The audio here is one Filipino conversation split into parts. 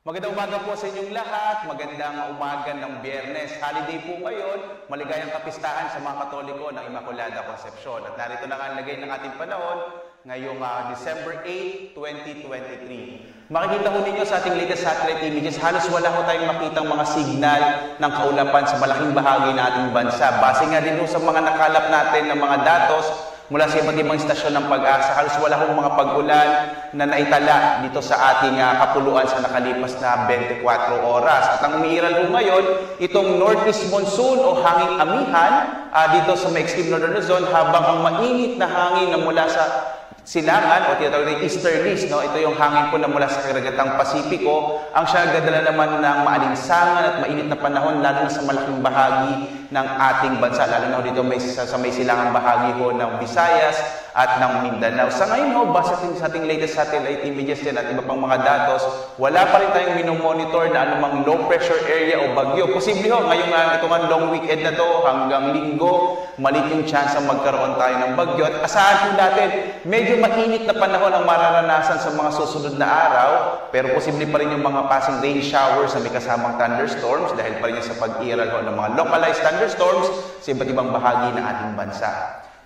Magandang umaga po sa inyong lahat. Magandang umaga ng Biyernes. Holiday po ngayon. Maligayang kapistahan sa mga Katoliko ng Immaculada Concepcion. At narito na nga ang lagay ng ating panahon ngayong December 8, 2023. Makikita po ninyo sa ating latest satellite images, halos wala ko tayong makitang mga signal ng kaulapan sa malaking bahagi ng ating bansa. Base nga din po sa mga nakalap natin ng mga datos mula sa iba't ibang istasyon ng Pag-asa, halos wala hong mga pag-ulan na naitala dito sa ating kapuluan sa nakalipas na 24 oras. At ang umiiral po ngayon, itong northeast monsoon o hanging amihan dito sa may extreme northern Luzon, habang ang mainit na hangin na mula sa silangan o tinatawag na easterlies, no? Ito yung hangin po na mula sa karagatang Pasipiko, ang siya nagdadala naman ng maalinsangan at mainit na panahon lalo na sa malaking bahagi ng ating bansa, lalo na dito sa may silangang bahagi ho ng Visayas at ng Mindanao. Sa ngayon ho, base sa ating latest satellite images din at iba pang mga datos, wala pa rin tayong minomonitor na anumang low pressure area o bagyo. Posible ho, ngayong itong long weekend na to hanggang linggo, malit yung chance na magkaroon tayo ng bagyo. At asahan po natin, medyo mainit na panahon ang mararanasan sa mga susunod na araw, pero posible pa rin yung mga passing rain showers na may kasamang thunderstorms dahil pa rin sa pag-iral ng mga localized thunderstorms sa iba't ibang bahagi ng ating bansa.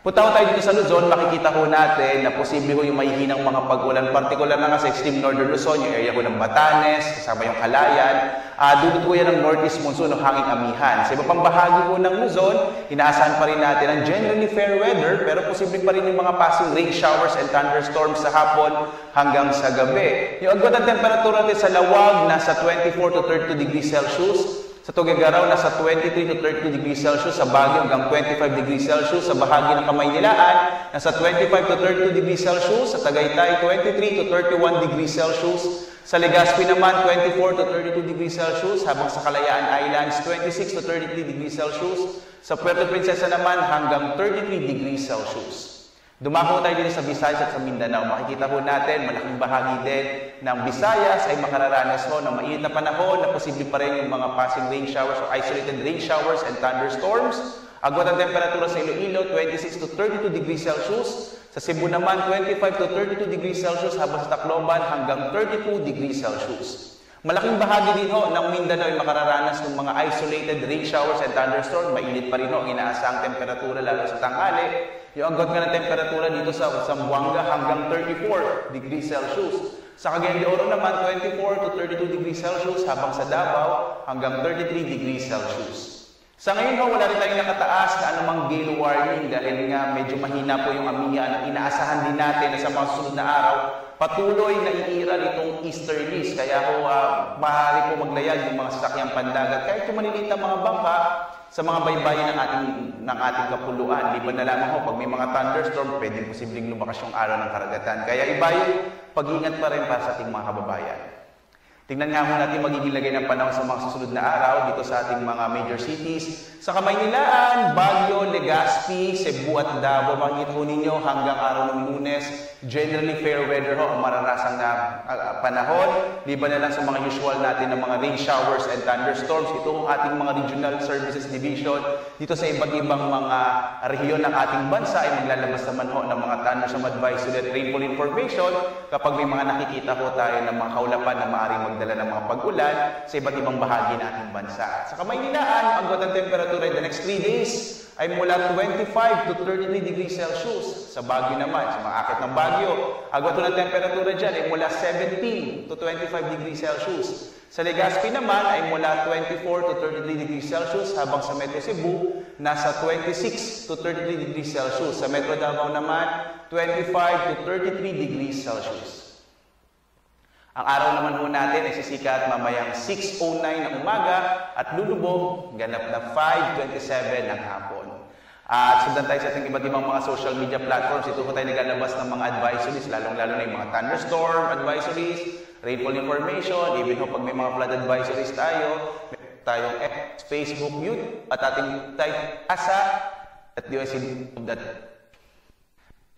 Punta tayo dito sa Luzon, makikita ho natin na posible ho yung mahihinang mga pag-ulan, partikular na nga sa extreme northern Luzon, yung area ho ng Batanes, kasama yung Calayan, dudot ho yan ng northeast monsoon o hanging amihan. Sa iba pang bahagi ho ng Luzon, inaasahan pa rin natin ang generally fair weather, pero posible pa rin yung mga passing rain showers and thunderstorms sa hapon hanggang sa gabi. Yung agwat ng temperatura natin sa Lawag, nasa 24 to 32 degrees Celsius, sa Tuguegarao, nasa 23 to 32 degrees Celsius. Sa Baguio, hanggang 25 degrees Celsius. Sa bahagi ng Kamaynilaan, nasa 25 to 32 degrees Celsius. Sa Tagaytay, 23 to 31 degrees Celsius. Sa Legazpi naman, 24 to 32 degrees Celsius. Habang sa Kalayaan Islands, 26 to 33 degrees Celsius. Sa Puerto Princesa naman, hanggang 33 degrees Celsius. Dumako tayo dito sa Visayas at sa Mindanao. Makikita po natin, malaking bahagi din ng Visayas ay makararanas ho ng mainit na panahon na posible pa rin yung mga passing rain showers o isolated rain showers and thunderstorms. Agwat ang temperatura sa Iloilo, 26 to 32 degrees Celsius. Sa Cebu naman, 25 to 32 degrees Celsius. Habang sa Tacloban, hanggang 32 degrees Celsius. Malaking bahagi din ho ng Mindanao ay makararanas ng mga isolated rain showers and thunderstorms. Mainit pa rin ho ang inaasahang temperatura lalo sa tanghali. Yung agwat nga ng temperatura dito sa Zamboanga hanggang 34 degrees Celsius. Sa Cagayan de Oro naman, 24 to 32 degrees Celsius. Habang sa Davao, hanggang 33 degrees Celsius. Sa ngayon ho, wala rin tayong nakataas na anumang gale warning dahil nga medyo mahina po yung amihan at inaasahan din natin na sa mga susunod na araw, patuloy na iiral itong easterlies. Kaya ho, maaari po maglayag yung mga sasakyang pandagat. Kahit yung maliliit na mga bangka sa mga baybayin ng ating kapuluan. Liban na lamang ho, pag may mga thunderstorm, pwedeng posibleng lumakas yung araw ng karagatan. Kaya iba yung pag-iingat pa rin para sa ating mga kababayan. Tingnan nga muna natin magiging lagay ng panahon sa mga susunod na araw dito sa ating mga major cities. Sa Kamaynilaan, Baguio, Legazpi, Cebu at Davao, makikita po ninyo hanggang araw ng Lunes, generally fair weather ho ang mararasang na panahon. Liban na lang sa mga usual natin ng mga rain showers and thunderstorms. Ito ang ating mga regional services division. Dito sa iba't ibang mga rehiyon ng ating bansa ay maglalabas naman ho ng mga thunderstorm advisory at rainfall information kapag may mga nakikita po tayo ng mga kaulapan na maaaring magdala ng mga pag-ulan sa iba't ibang bahagi ng ating bansa. Sa Kamaynilaan, ang agwat ng temperatura in the next 3 days ay mula 25 to 33 degrees Celsius. Sa Baguio naman, sa mga akit ng Baguio, agwat ng temperatura dyan ay mula 17 to 25 degrees Celsius. Sa Legazpi naman ay mula 24 to 33 degrees Celsius, habang sa Metro Cebu, nasa 26 to 33 degrees Celsius. Sa Metro Davao naman, 25 to 33 degrees Celsius. Ang araw naman ho natin ay sisikat mamayang 6:09 ng umaga at lulubog ganap na 5:27 ng hapon. At sundan tayo sa ating iba't ibang mga social media platforms. Ito po tayo naglalabas ng mga advisories, lalong-lalo na yung mga thunderstorm advisories, rainfall information, even ho pag may mga flood advisories tayo, tayong X, Facebook, YouTube, at ating type asa at DOSC.com.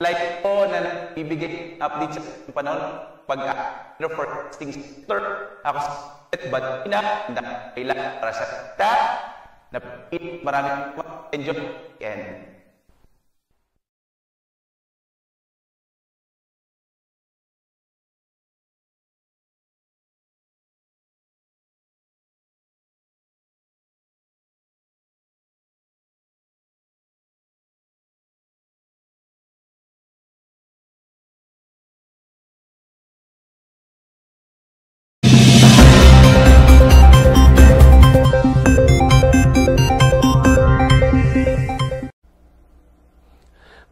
Like po na ibigay update sa panahon pag-forecasting sector. Ako sa but kailangan para sa na maraming enjoy and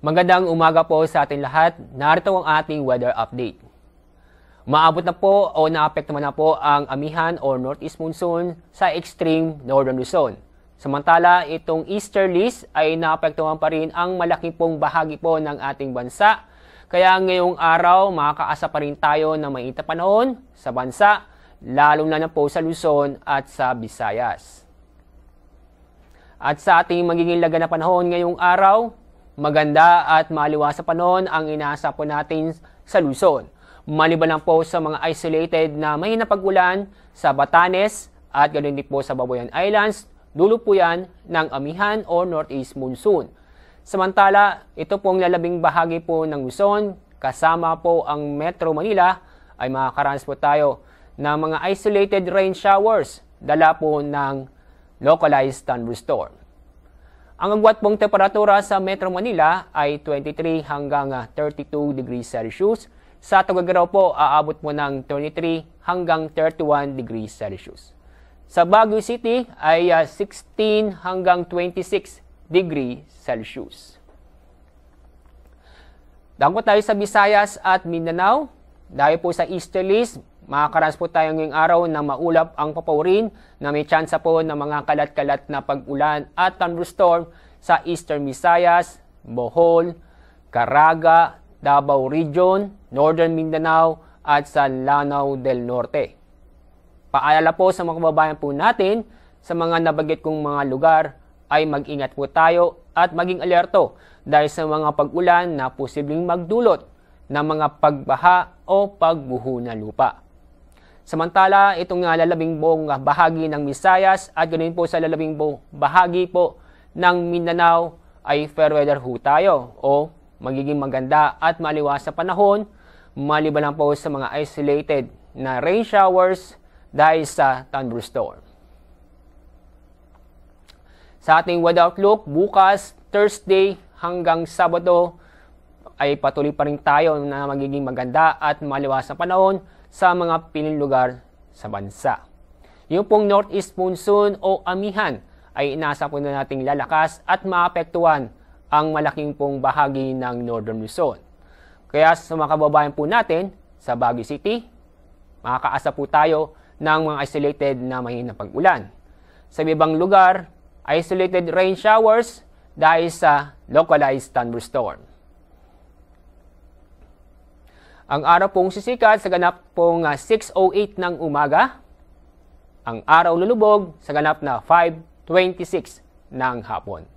Magandang umaga po sa ating lahat. Narito ang ating weather update. Maabot na po o naapektuhan na po ang amihan o northeast monsoon sa extreme northern Luzon. Samantala, itong easterlies ay naapektuhan pa rin ang malaki pong bahagi po ng ating bansa. Kaya ngayong araw, makakaasa pa rin tayo ng mainit na panahon sa bansa, lalo na po sa Luzon at sa Visayas. At sa ating magiging laga na panahon ngayong araw, maganda at maliwas sa panahon ang inaasa po natin sa Luzon. Maliban lang po sa mga isolated na mahina pag-ulan sa Batanes at ganoon din po sa Babuyan Islands, dulo po yan ng amihan o northeast monsoon. Samantala, ito pong lalabing bahagi po ng Luzon, kasama po ang Metro Manila, ay makakaranas po tayo ng mga isolated rain showers, dala po ng localized thunderstorm. Ang agwat pong temperatura sa Metro Manila ay 23 hanggang 32 degrees Celsius. Sa Tuguegarao po, aabot po ng 23 hanggang 31 degrees Celsius. Sa Baguio City ay 16 hanggang 26 degrees Celsius. Dako tayo sa Visayas at Mindanao. Dahil po sa easterlies, makakaranas po tayo ngayong araw na maulap ang papawirin na may tsansa po ng mga kalat-kalat na pag-ulan at thunderstorm sa Eastern Visayas, Bohol, Caraga, Davao Region, Northern Mindanao at sa Lanao del Norte. Paalala po sa mga kababayan po natin sa mga nabanggit kong mga lugar ay mag-ingat po tayo at maging alerto dahil sa mga pag-ulan na posibleng magdulot ng mga pagbaha o pagbuho na lupa. Samantala, itong lalabing buong bahagi ng Visayas at ganoon po sa lalabing buong bahagi po ng Mindanao ay fair weather ho tayo o magiging maganda at maliwas sa panahon, maliban lang po sa mga isolated na rain showers dahil sa thunderstorm. Sa ating weather outlook, bukas, Thursday hanggang Sabado ay patuloy pa rin tayo na magiging maganda at maliwas sa panahon sa mga piling lugar sa bansa. Yung pong northeast monsoon o amihan ay inasa po na nating lalakas at maapektuhan ang malaking pong bahagi ng Northern Luzon. Kaya sa mga kababayan po natin sa Baguio City, makakaasa po tayo ng mga isolated na mahina pag-ulan. Sa ibang lugar, isolated rain showers dahil sa localized thunderstorm. Ang araw pong sisikat sa ganap pong 6:08 ng umaga. Ang araw lulubog sa ganap na 5:26 ng hapon.